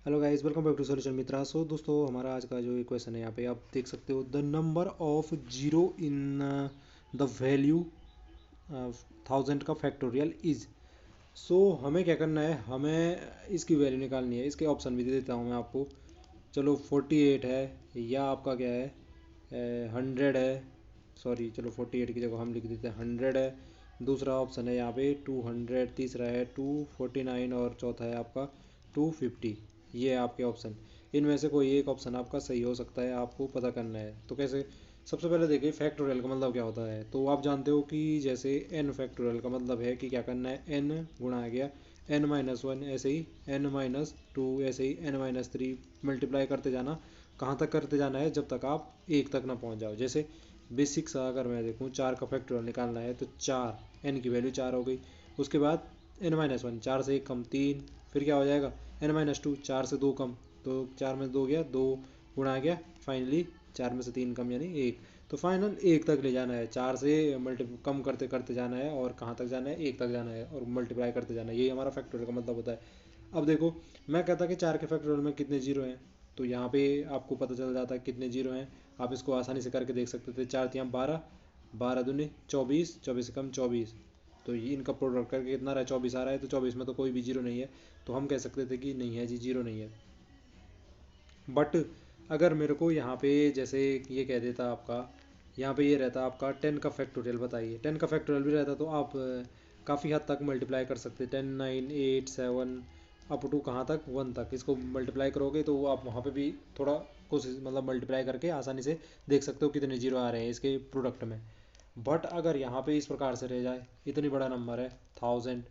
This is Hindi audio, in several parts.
Hello guys, welcome back to solution Mitra. So दोस्तों, हमारा आज का जो क्वेश्चन है यहाँ पे आप देख सकते हो, the number of zero in the value 1000 का फैक्टोरियल इज। सो हमें क्या करना है, हमें इसकी वैल्यू निकालनी है। इसके ऑप्शन भी दे देता हूँ मैं आपको। चलो 48 है, या आपका क्या है 100 है। सॉरी, चलो 48 की जगह हम लिख देते हैं 100 है। दूसरा ऑप्शन है यहाँ पे 200, तीसरा है 249 और चौथा है आपका 250। ये है आपके ऑप्शन। इनमें से कोई एक ऑप्शन आपका सही हो सकता है, आपको पता करना है। तो कैसे? सबसे पहले देखिए, फैक्टोरियल का मतलब क्या होता है। तो आप जानते हो कि जैसे एन फैक्टोरियल का मतलब है कि क्या करना है, एन गुणा गया n-1, ऐसे ही n-2, ऐसे ही n-3 मल्टीप्लाई करते जाना। कहाँ तक करते जाना है? जब तक आप एक तक ना पहुँच जाओ। जैसे बेसिक सा अगर मैं देखूँ, 4 का फैक्टोरियल निकालना है तो 4, n की वैल्यू 4 हो गई। उसके बाद n-1, 4 से 1 कम 3, फिर क्या हो जाएगा n-2, 4 से 2 कम, तो 4 में 2 गया 2, गुणा गया फाइनली 4 में से 3 कम यानी 1। तो फाइनल 1 तक ले जाना है, 4 से कम करते करते जाना है और कहाँ तक जाना है, 1 तक जाना है और मल्टीप्लाई करते जाना है। यही हमारा फैक्टोरियल का मतलब होता है। अब देखो, मैं कहता कि 4 के फैक्टोरियल में कितने जीरो हैं, तो यहाँ पे आपको पता चल जाता है कितने जीरो हैं। आप इसको आसानी से करके देख सकते थे। 4 तियाँ 12, 12 दूनी 24, 24 से कम 24, तो ये इनका प्रोडक्ट करके कितना रहा है, 24 आ रहा है। तो 24 में तो कोई भी जीरो नहीं है, तो हम कह सकते थे कि नहीं है जी, जीरो नहीं है। बट अगर मेरे को यहाँ पे जैसे ये कह देता आपका, यहाँ पे ये रहता आपका 10 का फैक्टोरियल बताइए, 10 का फैक्टोरियल भी रहता तो आप काफ़ी हद तक मल्टीप्लाई कर सकते। 10, 9, 8, 7 अप टू कहाँ तक, 1 तक इसको मल्टीप्लाई करोगे तो आप वहाँ पे भी थोड़ा कोशिश, मतलब मल्टीप्लाई करके आसानी से देख सकते हो कितने जीरो आ रहे हैं इसके प्रोडक्ट में। बट अगर यहाँ पे इस प्रकार से रह जाए, इतनी बड़ा नंबर है 1000,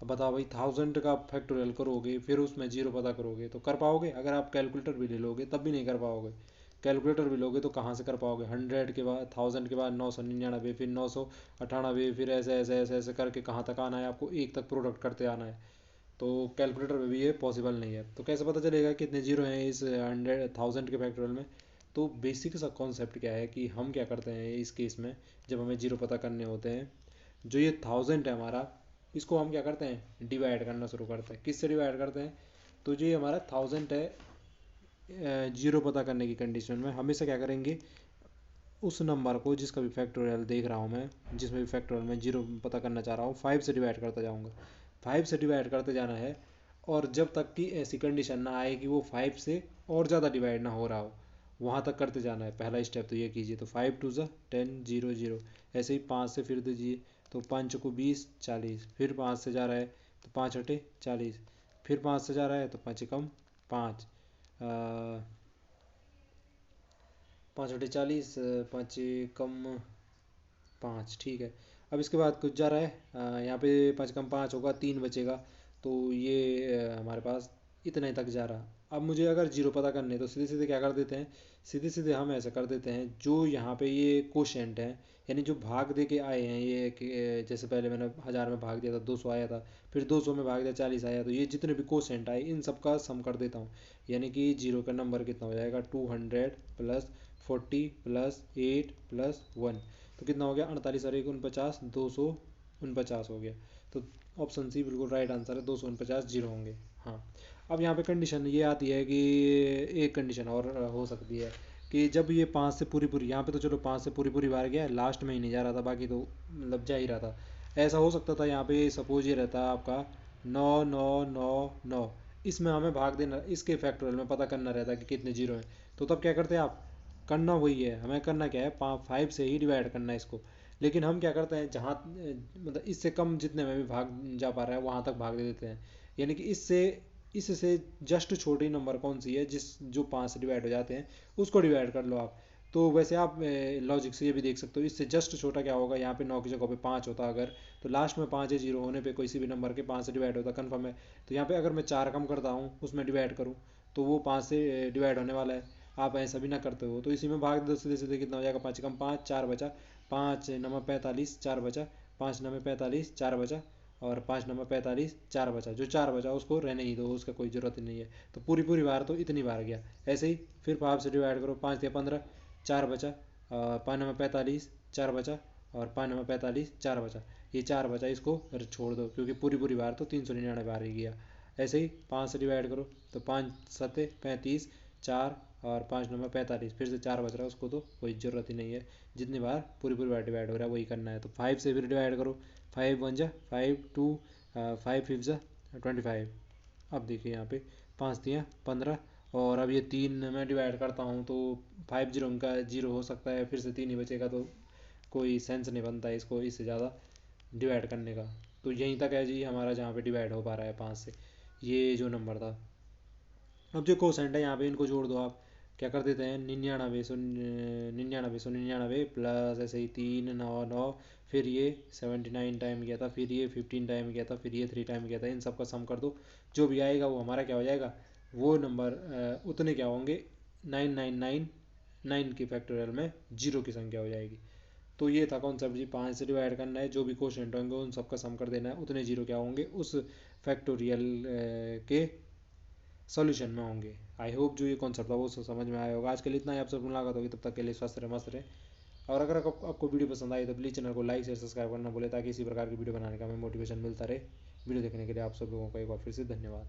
अब बताओ भाई, 1000 का फैक्टोरियल करोगे फिर उसमें जीरो पता करोगे तो कर पाओगे? अगर आप कैलकुलेटर भी ले लोगे तब भी नहीं कर पाओगे। कैलकुलेटर भी लोगे तो कहाँ से कर पाओगे? 100 के बाद, 1000 के बाद 999, फिर 998, फिर ऐसे ऐसे ऐसे ऐसे करके कहाँ तक आना है आपको? एक तक प्रोडक्ट करते आना है। तो कैलकुलेटर में भी ये पॉसिबल नहीं है। तो कैसे पता चलेगा कितने जीरो हैं इस 1000 के फैक्टोरियल में? तो बेसिक सा कॉन्सेप्ट क्या है कि हम क्या करते हैं इस केस में, जब हमें जीरो पता करने होते हैं, जो ये 1000 है हमारा, इसको हम क्या करते हैं, डिवाइड करना शुरू करते हैं। किससे डिवाइड करते हैं? तो जो ये हमारा 1000 है, जीरो पता करने की कंडीशन में हमेशा क्या करेंगे, उस नंबर को जिसका भी फैक्टोरियल देख रहा हूँ मैं, जिसमें भी फैक्टोरियल में जीरो पता करना चाह रहा हूँ, 5 से डिवाइड करता जाऊँगा। 5 से डिवाइड करते जाना है, और जब तक कि ऐसी कंडीशन ना आए कि वो 5 से और ज़्यादा डिवाइड ना हो रहा हो, वहाँ तक करते जाना है। पहला स्टेप तो ये कीजिए। तो 5 टू ज़ा 10, 0 0, ऐसे ही 5 से फिर दीजिए, तो 5 को 20, 40, फिर 5 से जा रहा है तो 5 हटे 40, फिर 5 से जा रहा है तो 5 कम 5, 5 हटे 40, 5 कम 5, ठीक है। अब इसके बाद कुछ जा रहा है, यहाँ पे 5 कम 5 होगा, 3 बचेगा। तो ये हमारे पास इतने तक जा रहा। अब मुझे अगर जीरो पता करने तो सीधे सीधे क्या कर देते हैं, सीधे सीधे हम ऐसा कर देते हैं, जो यहाँ पे ये कोशेंट है, यानी जो भाग दे के आए हैं ये जैसे पहले मैंने 1000 में भाग दिया था 200 आया था, फिर 200 में भाग दिया 40 आया, तो ये जितने भी कोशेंट आए इन सब का सम कर देता हूँ। यानी कि जीरो का नंबर कितना हो जाएगा, 200 प्लस 40 प्लस 8 प्लस 1, तो कितना हो गया 48 और 1 49, 249 हो गया। तो ऑप्शन सी बिल्कुल राइट आंसर है, 249 जीरो होंगे। हाँ। अब यहाँ पे कंडीशन ये आती है कि एक कंडीशन और हो सकती है कि जब ये 5 से पूरी पूरी, यहाँ पे तो चलो 5 से पूरी पूरी बार गया, लास्ट में ही नहीं जा रहा था, बाकी तो मतलब जा ही रहा था। ऐसा हो सकता था यहाँ पे, सपोज ये रहता आपका 9 9 9 9, इसमें हमें भाग देना, इसके फैक्टोरियल में पता करना रहता है कि कितने जीरो हैं। तो तब क्या करते हैं आप, करना वही है, हमें करना क्या है, 5 से ही डिवाइड करना है इसको। लेकिन हम क्या करते हैं, जहाँ मतलब इससे कम जितने में भी भाग जा पा रहा है वहाँ तक भाग दे देते हैं। यानी कि इससे जस्ट छोटी नंबर कौन सी है जिस जो 5 से डिवाइड हो जाते हैं, उसको डिवाइड कर लो आप। तो वैसे आप लॉजिक से ये भी देख सकते हो, इससे जस्ट छोटा क्या होगा, यहाँ पे 9 की जगह पे 5 होता अगर, तो लास्ट में 5 है, जीरो होने पे किसी भी नंबर के 5 से डिवाइड होता कन्फर्म है। तो यहाँ पे अगर मैं 4 कम करता हूँ उसमें डिवाइड करूँ, तो वो 5 से डिवाइड होने वाला है। आप ऐसा भी ना करते हो तो इसी में भाग दो, सीधे सीधे कितना हो जाएगा, 5 कम 5, 4 बचा, 5 नंबर 45, 4 बचा, 5 नंबर 45, 4 बचा, और 5 नंबर 45, 4 बचा। जो 4 बचा उसको रहने ही दो, उसका कोई ज़रूरत ही नहीं है। तो पूरी पूरी बार तो इतनी बार गया। ऐसे ही फिर 5 से डिवाइड करो, 5 या 15, 4 बचा, 5 नंबर 45, 4 बचा, और 5 नंबर 45, 4 बचा। ये 4 बचा, इसको छोड़ दो क्योंकि पूरी पूरी बार तो 399 बार ही गया। ऐसे ही 5 से डिवाइड करो तो 5 सते 35, 4 और 5 9 45, फिर से 4 बच रहा है, उसको तो कोई ज़रूरत ही नहीं है, जितनी बार पूरी पूरी बार डिवाइड हो रहा है वही करना है। तो 5 से फिर डिवाइड करो, 5 1 जा 5, 2 5 5 जा 25। अब देखिए यहाँ पे 5 दिया 15, और अब ये 3 में डिवाइड करता हूँ तो 5 जीरो का 0 हो सकता है, फिर से 3 ही बचेगा, तो कोई सेंस नहीं बनता है इसको इससे ज़्यादा डिवाइड करने का। तो यहीं तक है जी हमारा जहाँ पे डिवाइड हो पा रहा है 5 से, ये जो नंबर था। अब जो कोसेंट है यहाँ पे इनको जोड़ दो आप, क्या कर देते हैं 99 प्लस ऐसे ही 3 9 9, फिर ये 79 टाइम किया था, फिर ये 15 टाइम किया था, फिर ये 3 टाइम किया था, इन सब का सम कर दो, जो भी आएगा वो हमारा क्या हो जाएगा, वो नंबर उतने क्या होंगे 999 की फैक्टोरियल में जीरो की संख्या हो जाएगी। तो ये था कॉन्सेप्ट जी, 5 से डिवाइड करना है, जो भी क्वेश्चन होंगे उन सबका सम कर देना है, उतने जीरो क्या होंगे उस फैक्टोरियल के सॉल्यूशन में होंगे। आई होप जो ये कॉन्सेप्ट था वो समझ में आया होगा। आज के लिए इतना ही, आपसे मुलाकात होगी, तब तक के लिए स्वस्थ रहे मस्त रहे। और अगर आपको वीडियो पसंद आई तो प्लीज़ चैनल को लाइक शेयर सब्सक्राइब करना बोले, ताकि इसी प्रकार की वीडियो बनाने का हमें मोटिवेशन मिलता रहे। वीडियो देखने के लिए आप सब लोगों का एक बार फिर से धन्यवाद।